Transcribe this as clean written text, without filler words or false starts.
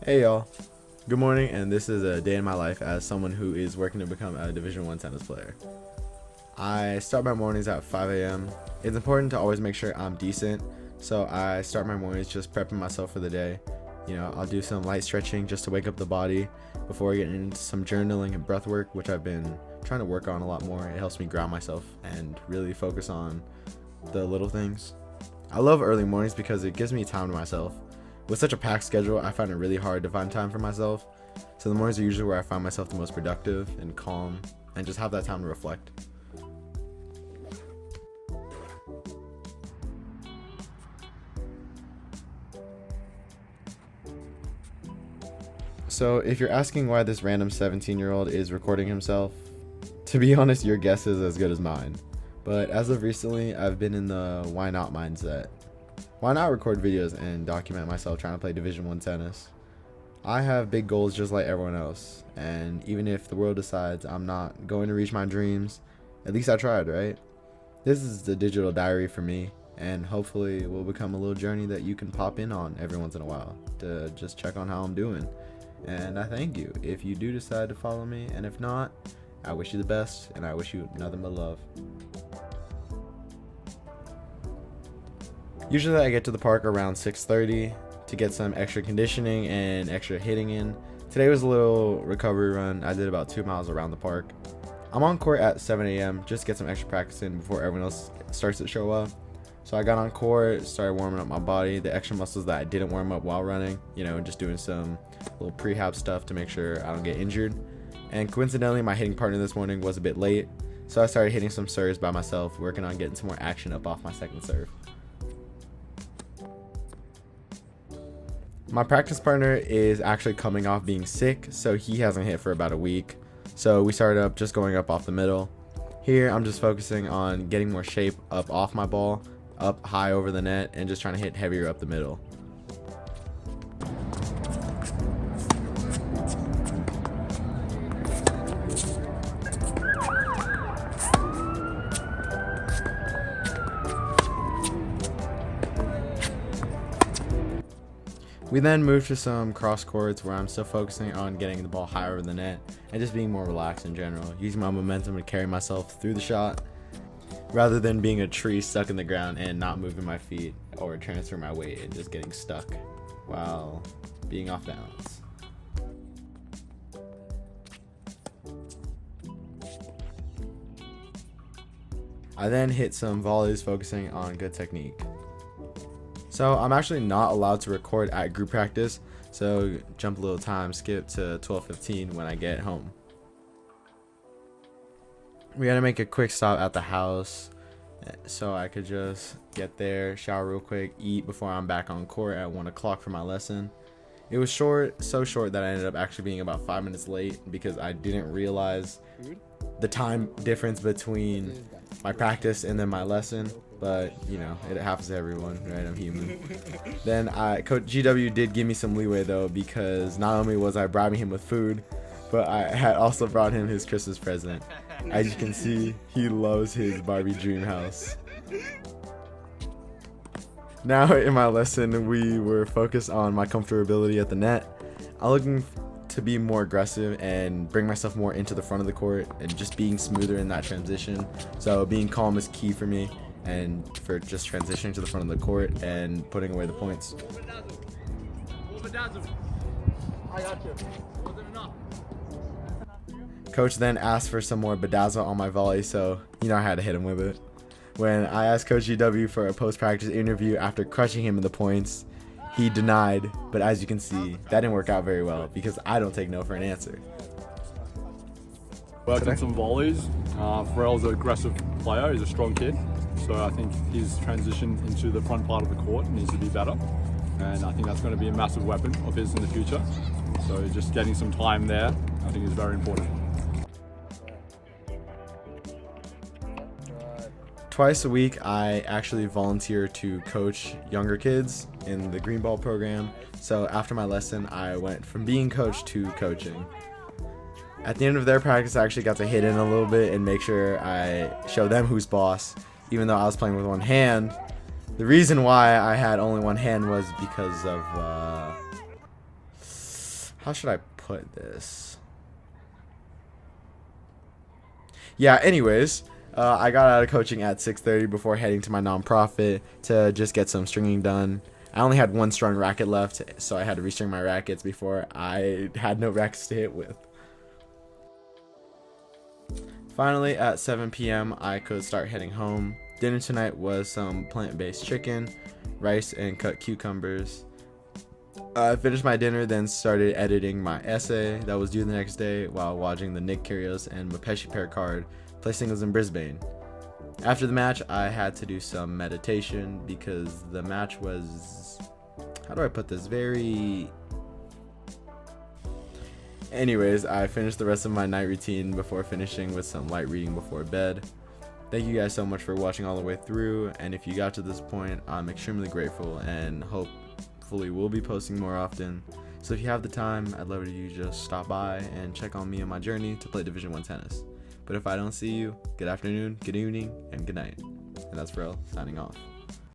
Hey y'all, good morning, and this is a day in my life as someone who is working to become a Division 1 tennis player. I start my mornings at 5 a.m. It's important to always make sure I'm decent, so I start my mornings just prepping myself for the day. I'll do some light stretching just to wake up the body before I get into some journaling and breath work, which I've been trying to work on a lot more. It helps me ground myself and really focus on the little things. I love early mornings because it gives me time to myself. With such a packed schedule, I find it really hard to find time for myself. So the mornings are usually where I find myself the most productive and calm and just have that time to reflect. So if you're asking why this random 17-year-old is recording himself, to be honest, your guess is as good as mine. But as of recently, I've been in the why not mindset. Why not record videos and document myself trying to play Division 1 tennis? I have big goals just like everyone else, and even if the world decides I'm not going to reach my dreams, at least I tried, right? This is the digital diary for me, and hopefully it will become a little journey that you can pop in on every once in a while to just check on how I'm doing. And I thank you if you do decide to follow me, and if not, I wish you the best, and I wish you nothing but love. Usually I get to the park around 6:30 to get some extra conditioning and extra hitting in. Today was a little recovery run. I did about 2 miles around the park. I'm on court at 7 a.m. just to get some extra practice in before everyone else starts to show up. So I got on court, started warming up my body, the extra muscles that I didn't warm up while running, just doing some little prehab stuff to make sure I don't get injured. And coincidentally, my hitting partner this morning was a bit late, so I started hitting some serves by myself, working on getting some more action up off my second serve. My practice partner is actually coming off being sick, so he hasn't hit for about a week. So we started up just going up off the middle. Here, I'm just focusing on getting more shape up off my ball, up high over the net, and just trying to hit heavier up the middle. We then moved to some cross courts where I'm still focusing on getting the ball higher over the net and just being more relaxed in general, using my momentum to carry myself through the shot rather than being a tree stuck in the ground and not moving my feet or transfer my weight and just getting stuck while being off balance. I then hit some volleys focusing on good technique. So I'm actually not allowed to record at group practice, so jump a little time, skip to 12:15 when I get home. We gotta make a quick stop at the house so I could just get there, shower real quick, eat before I'm back on court at 1 o'clock for my lesson. It was short, so short that I ended up actually being about 5 minutes late because I didn't realize the time difference between my practice and then my lesson. But it happens to everyone, right? I'm human. Then Coach GW did give me some leeway though, because not only was I bribing him with food, but I had also brought him his Christmas present. As you can see, he loves his Barbie dream house. Now in my lesson, we were focused on my comfortability at the net. I'm looking to be more aggressive and bring myself more into the front of the court and just being smoother in that transition. So being calm is key for me, and for just transitioning to the front of the court and putting away the points. Coach then asked for some more bedazzle on my volley, so I had to hit him with it. When I asked Coach GW for a post-practice interview after crushing him in the points, he denied, but as you can see, that didn't work out very well because I don't take no for an answer. Worked on some volleys. Pharrell's an aggressive player, he's a strong kid. So I think his transition into the front part of the court needs to be better. And I think that's going to be a massive weapon of his in the future. So just getting some time there, I think is very important. Twice a week, I actually volunteer to coach younger kids in the green ball program. So after my lesson, I went from being coached to coaching. At the end of their practice, I actually got to hit in a little bit and make sure I show them who's boss, even though I was playing with one hand. The reason why I had only one hand was because of how should I put this? Yeah, anyways, I got out of coaching at 6:30 before heading to my nonprofit to just get some stringing done. I only had one strung racket left, so I had to restring my rackets before I had no rackets to hit with. Finally, at 7 p.m., I could start heading home. Dinner tonight was some plant-based chicken, rice, and cut cucumbers. I finished my dinner, then started editing my essay that was due the next day while watching the Nick Kyrgios and Mapeshi pair card play singles in Brisbane. After the match, I had to do some meditation because the match was, how do I put this, very... Anyways, I finished the rest of my night routine before finishing with some light reading before bed. Thank you guys so much for watching all the way through, and if you got to this point, I'm extremely grateful and hopefully we'll be posting more often. So if you have the time, I'd love you to just stop by and check on me on my journey to play Division 1 tennis. But if I don't see you, good afternoon, good evening, and good night. And that's Pharrell signing off.